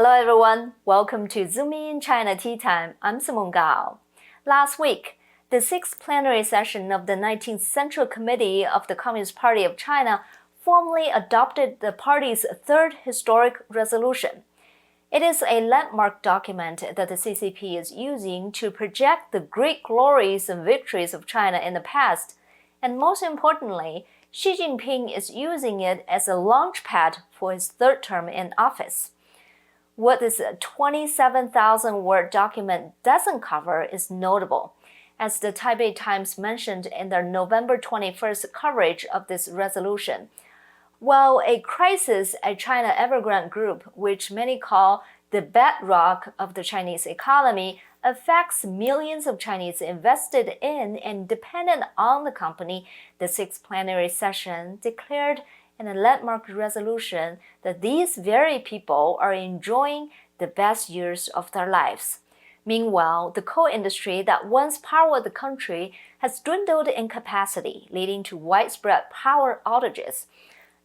Hello everyone, welcome to Zoom In China Tea Time. I'm Simone Gao. Last week, the sixth plenary session of the 19th Central Committee of the Communist Party of China formally adopted the party's third historic resolution. It is a landmark document that the CCP is using to project the great glories and victories of China in the past, and most importantly, Xi Jinping is using it as a launchpad for his third term in office. What this 27,000-word document doesn't cover is notable, as the Taipei Times mentioned in their November 21st coverage of this resolution. While a crisis at China Evergrande Group, which many call the bedrock of the Chinese economy, affects millions of Chinese invested in and dependent on the company, the sixth plenary session declared in a landmark resolution that these very people are enjoying the best years of their lives. Meanwhile, the coal industry that once powered the country has dwindled in capacity, leading to widespread power outages.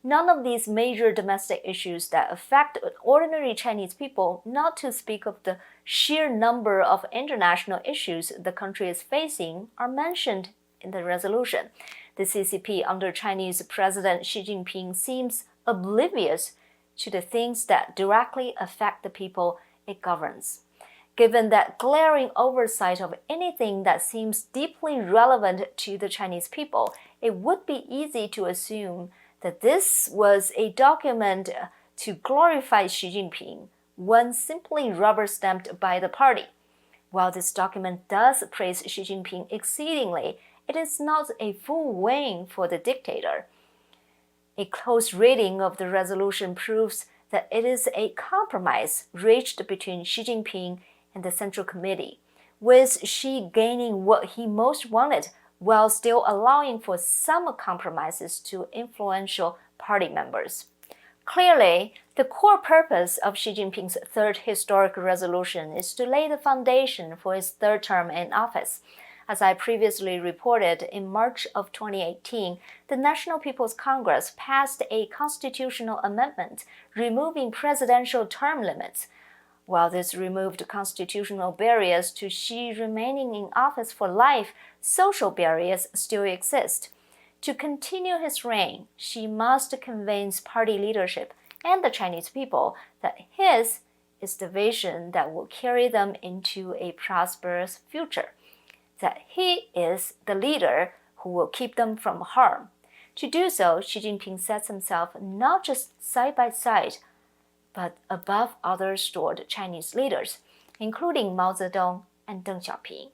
None of these major domestic issues that affect ordinary Chinese people, not to speak of the sheer number of international issues the country is facing, are mentioned in the resolution. The CCP under Chinese President Xi Jinping seems oblivious to the things that directly affect the people it governs. Given that glaring oversight of anything that seems deeply relevant to the Chinese people, it would be easy to assume that this was a document to glorify Xi Jinping, one simply rubber-stamped by the party. While this document does praise Xi Jinping exceedingly, it is not a full win for the dictator. A close reading of the resolution proves that it is a compromise reached between Xi Jinping and the Central Committee, with Xi gaining what he most wanted, while still allowing for some compromises to influential party members. Clearly, the core purpose of Xi Jinping's third historic resolution is to lay the foundation for his third term in office. As I previously reported, in March of 2018, the National People's Congress passed a constitutional amendment removing presidential term limits. While this removed constitutional barriers to Xi remaining in office for life, social barriers still exist. To continue his reign, Xi must convince party leadership and the Chinese people that his is the vision that will carry them into a prosperous future, that he is the leader who will keep them from harm. To do so, Xi Jinping sets himself not just side by side, but above other stored Chinese leaders, including Mao Zedong and Deng Xiaoping.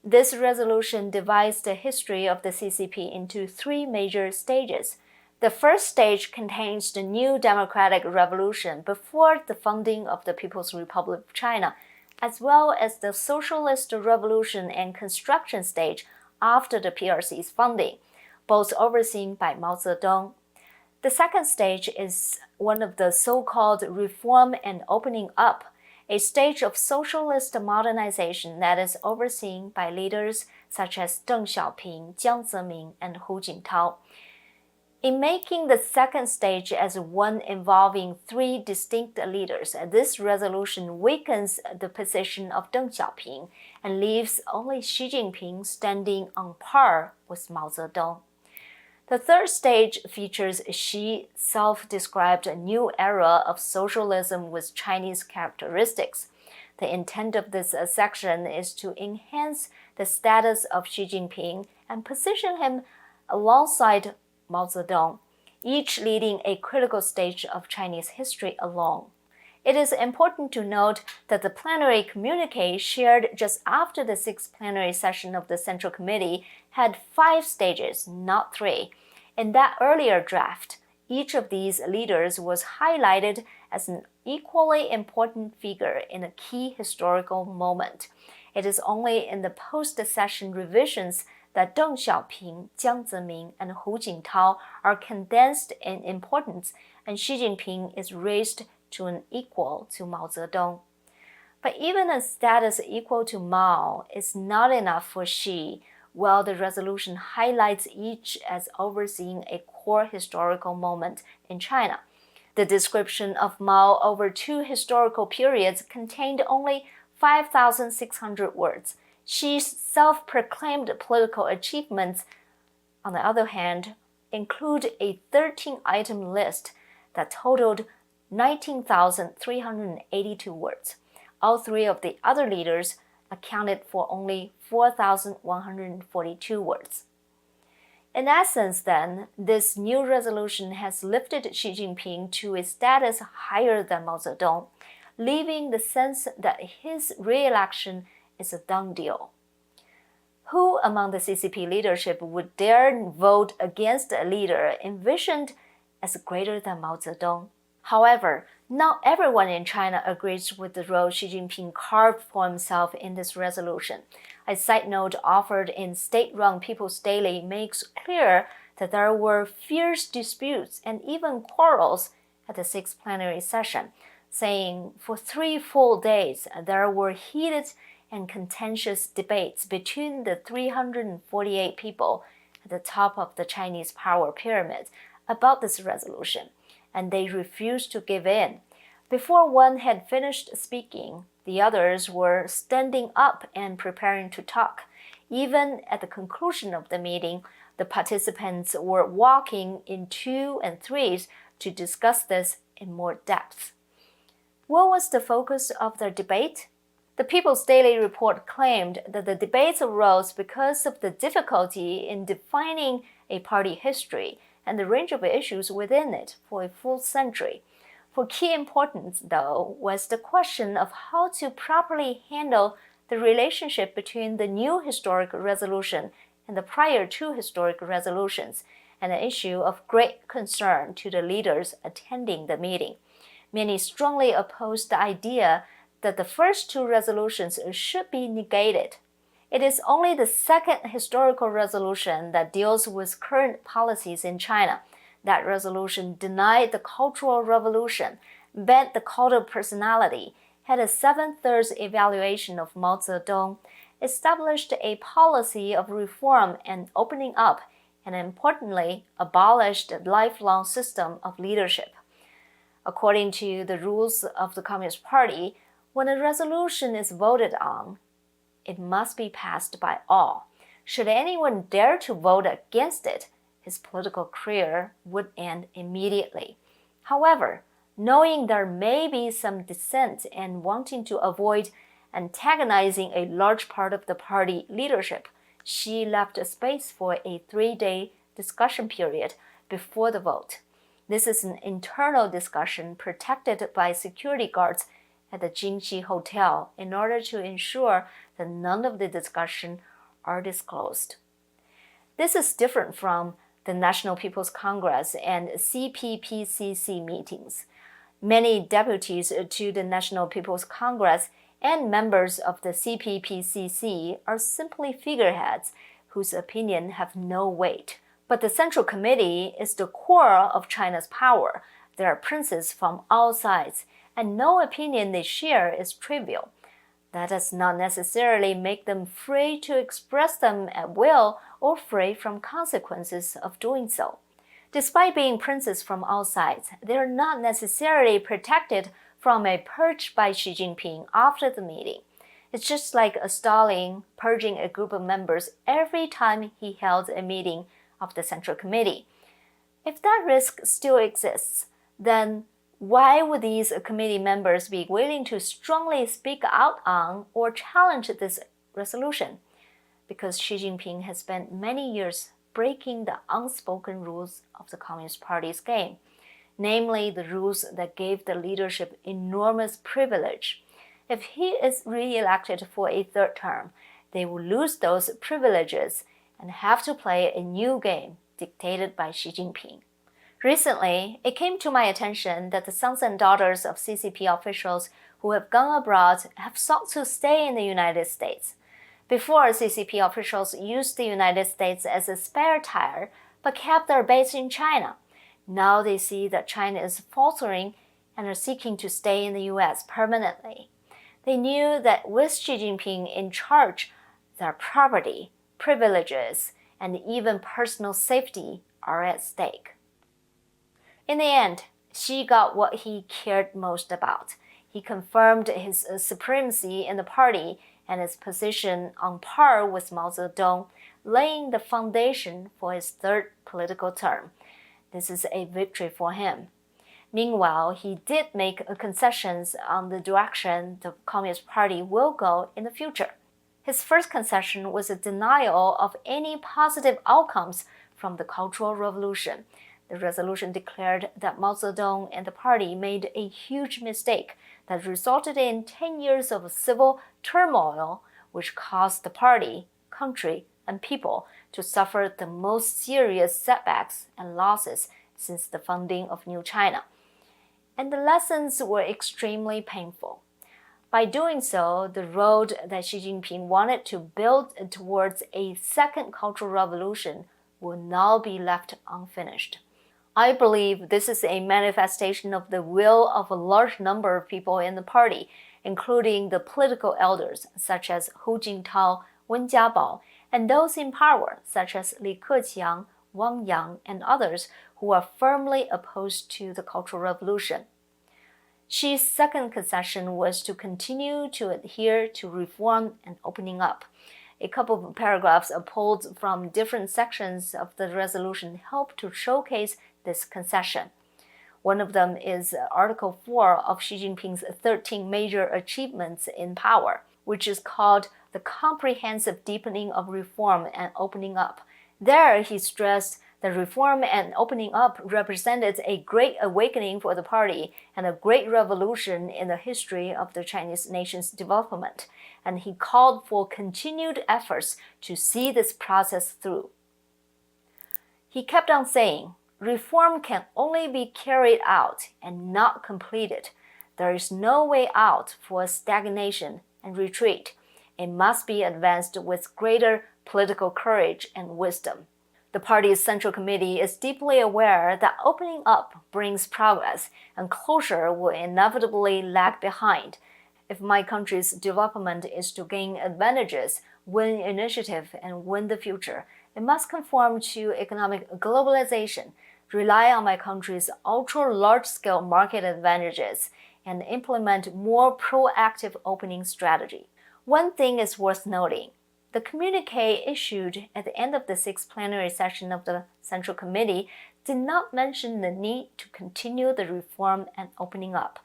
This resolution divides the history of the CCP into three major stages. The first stage contains the new democratic revolution before the founding of the People's Republic of China, as well as the socialist revolution and construction stage after the PRC's founding, both overseen by Mao Zedong. The second stage is one of the so-called reform and opening up, a stage of socialist modernization that is overseen by leaders such as Deng Xiaoping, Jiang Zemin, and Hu Jintao. In making the second stage as one involving three distinct leaders, this resolution weakens the position of Deng Xiaoping and leaves only Xi Jinping standing on par with Mao Zedong. The third stage features Xi's self-described new era of socialism with Chinese characteristics. The intent of this section is to enhance the status of Xi Jinping and position him alongside Mao Zedong, each leading a critical stage of Chinese history alone. It is important to note that the plenary communique shared just after the sixth plenary session of the Central Committee had 5 stages, not 3. In that earlier draft, each of these leaders was highlighted as an equally important figure in a key historical moment. It is only in the post-session revisions that Deng Xiaoping, Jiang Zemin, and Hu Jintao are condensed in importance, and Xi Jinping is raised to an equal to Mao Zedong. But even a status equal to Mao is not enough for Xi, while the resolution highlights each as overseeing a core historical moment in China. The description of Mao over 2 historical periods contained only 5,600 words. Xi's self-proclaimed political achievements, on the other hand, include a 13-item list that totaled 19,382 words. All 3 of the other leaders accounted for only 4,142 words. In essence, then, this new resolution has lifted Xi Jinping to a status higher than Mao Zedong, leaving the sense that his re-election is a done deal. Who among the CCP leadership would dare vote against a leader envisioned as greater than Mao Zedong? However, not everyone in China agrees with the role Xi Jinping carved for himself in this resolution. A side note offered in state-run People's Daily makes clear that there were fierce disputes and even quarrels at the 6th plenary session, saying for 3 full days there were heated and contentious debates between the 348 people at the top of the Chinese power pyramid about this resolution, and they refused to give in. Before one had finished speaking, the others were standing up and preparing to talk. Even at the conclusion of the meeting, the participants were walking in 2 and 3s to discuss this in more depth. What was the focus of their debate? The People's Daily report claimed that the debates arose because of the difficulty in defining a party history and the range of issues within it for a full century. For key importance, though, was the question of how to properly handle the relationship between the new historic resolution and the prior 2 historic resolutions, an issue of great concern to the leaders attending the meeting. Many strongly opposed the idea that the first 2 resolutions should be negated. It is only the 2nd historical resolution that deals with current policies in China. That resolution denied the Cultural Revolution, banned the cult of personality, had a 7/3 evaluation of Mao Zedong, established a policy of reform and opening up, and importantly, abolished the lifelong system of leadership. According to the rules of the Communist Party, when a resolution is voted on, it must be passed by all. Should anyone dare to vote against it, his political career would end immediately. However, knowing there may be some dissent and wanting to avoid antagonizing a large part of the party leadership, Xi left a space for a 3-day discussion period before the vote. This is an internal discussion protected by security guards at the Jingxi Hotel in order to ensure that none of the discussion are disclosed. This is different from the National People's Congress and CPPCC meetings. Many deputies to the National People's Congress and members of the CPPCC are simply figureheads whose opinion have no weight. But the Central Committee is the core of China's power. There are princes from all sides, and no opinion they share is trivial. That does not necessarily make them free to express them at will or free from consequences of doing so. Despite being princes from all sides, they are not necessarily protected from a purge by Xi Jinping after the meeting. It's just like Stalin purging a group of members every time he held a meeting of the Central Committee. If that risk still exists, then why would these committee members be willing to strongly speak out on or challenge this resolution? Because Xi Jinping has spent many years breaking the unspoken rules of the Communist Party's game, namely the rules that gave the leadership enormous privilege. If he is re-elected for a 3rd term, they will lose those privileges and have to play a new game dictated by Xi Jinping. Recently, it came to my attention that the sons and daughters of CCP officials who have gone abroad have sought to stay in the United States. Before, CCP officials used the United States as a spare tire, but kept their base in China. Now they see that China is faltering and are seeking to stay in the US permanently. They knew that with Xi Jinping in charge, their property, privileges, and even personal safety are at stake. In the end, Xi got what he cared most about. He confirmed his supremacy in the party and his position on par with Mao Zedong, laying the foundation for his third political term. This is a victory for him. Meanwhile, he did make concessions on the direction the Communist Party will go in the future. His first concession was a denial of any positive outcomes from the Cultural Revolution. The resolution declared that Mao Zedong and the party made a huge mistake that resulted in 10 years of civil turmoil, which caused the party, country, and people to suffer the most serious setbacks and losses since the founding of New China. And the lessons were extremely painful. By doing so, the road that Xi Jinping wanted to build towards a second Cultural Revolution will now be left unfinished. I believe this is a manifestation of the will of a large number of people in the party, including the political elders such as Hu Jintao, Wen Jiabao, and those in power such as Li Keqiang, Wang Yang, and others who are firmly opposed to the Cultural Revolution. Xi's second concession was to continue to adhere to reform and opening up. A couple of paragraphs pulled from different sections of the resolution help to showcase this concession. One of them is Article 4 of Xi Jinping's 13 major achievements in power, which is called the Comprehensive Deepening of Reform and Opening Up. There, he stressed that reform and opening up represented a great awakening for the party and a great revolution in the history of the Chinese nation's development, and he called for continued efforts to see this process through. He kept on saying, reform can only be carried out and not completed. There is no way out for stagnation and retreat. It must be advanced with greater political courage and wisdom. The party's Central Committee is deeply aware that opening up brings progress and closure will inevitably lag behind. If my country's development is to gain advantages, win initiative, and win the future, it must conform to economic globalization, rely on my country's ultra-large-scale market advantages, and implement more proactive opening strategy. One thing is worth noting. The communique issued at the end of the sixth plenary session of the Central Committee did not mention the need to continue the reform and opening up,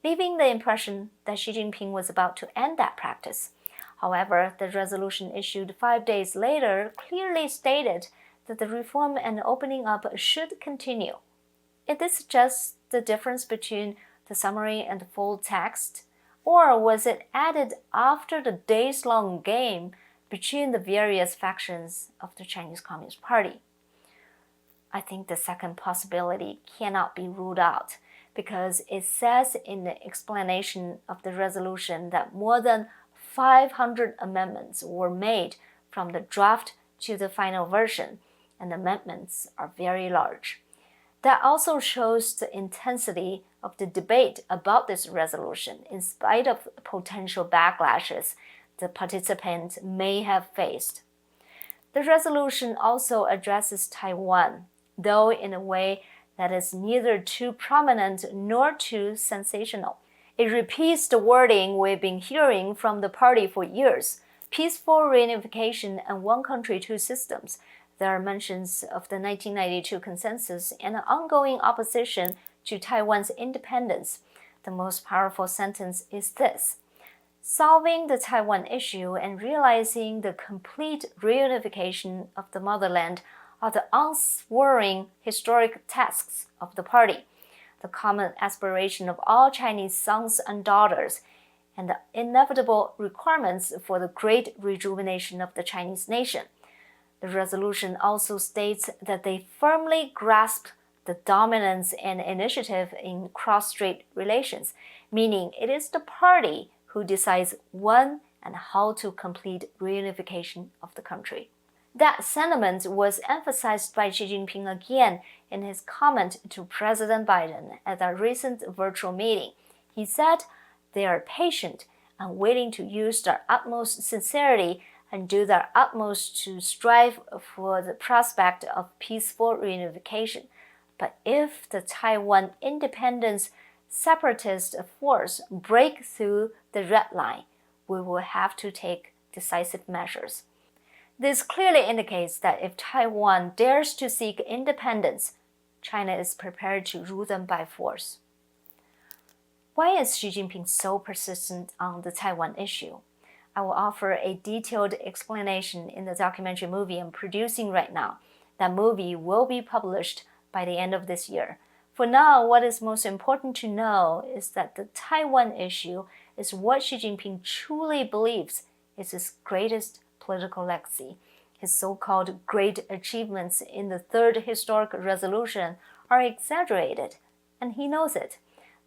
leaving the impression that Xi Jinping was about to end that practice. However, the resolution issued 5 days later clearly stated that the reform and opening up should continue. Is this just the difference between the summary and the full text? Or was it added after the days-long game between the various factions of the Chinese Communist Party? I think the second possibility cannot be ruled out because it says in the explanation of the resolution that more than 500 amendments were made from the draft to the final version, and amendments are very large. That also shows the intensity of the debate about this resolution in spite of potential backlashes the participants may have faced. The resolution also addresses Taiwan, though in a way that is neither too prominent nor too sensational. It repeats the wording we've been hearing from the party for years: peaceful reunification and one country, two systems. There are mentions of the 1992 consensus and the ongoing opposition to Taiwan's independence. The most powerful sentence is this: solving the Taiwan issue and realizing the complete reunification of the motherland are the unswerving historic tasks of the party, the common aspiration of all Chinese sons and daughters, and the inevitable requirements for the great rejuvenation of the Chinese nation. The resolution also states that they firmly grasp the dominance and initiative in cross-strait relations, meaning it is the party who decides when and how to complete reunification of the country. That sentiment was emphasized by Xi Jinping again in his comment to President Biden at a recent virtual meeting. He said they are patient and willing to use their utmost sincerity and do their utmost to strive for the prospect of peaceful reunification. But if the Taiwan independence separatist force break through the red line, we will have to take decisive measures. This clearly indicates that if Taiwan dares to seek independence, China is prepared to rule them by force. Why is Xi Jinping so persistent on the Taiwan issue? I will offer a detailed explanation in the documentary movie I'm producing right now. That movie will be published by the end of this year. For now, what is most important to know is that the Taiwan issue is what Xi Jinping truly believes is his greatest political legacy. His so-called great achievements in the third historic resolution are exaggerated, and he knows it.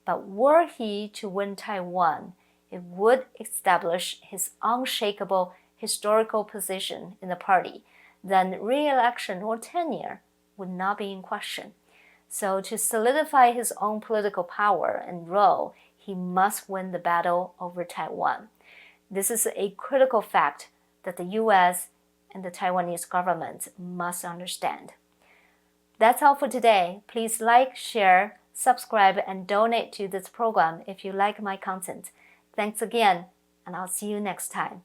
But were he to win Taiwan, it would establish his unshakable historical position in the party. Then re-election or tenure would not be in question. So to solidify his own political power and role, he must win the battle over Taiwan. This is a critical fact that the US and the Taiwanese government must understand. That's all for today. Please like, share, subscribe, and donate to this program if you like my content. Thanks again, and I'll see you next time.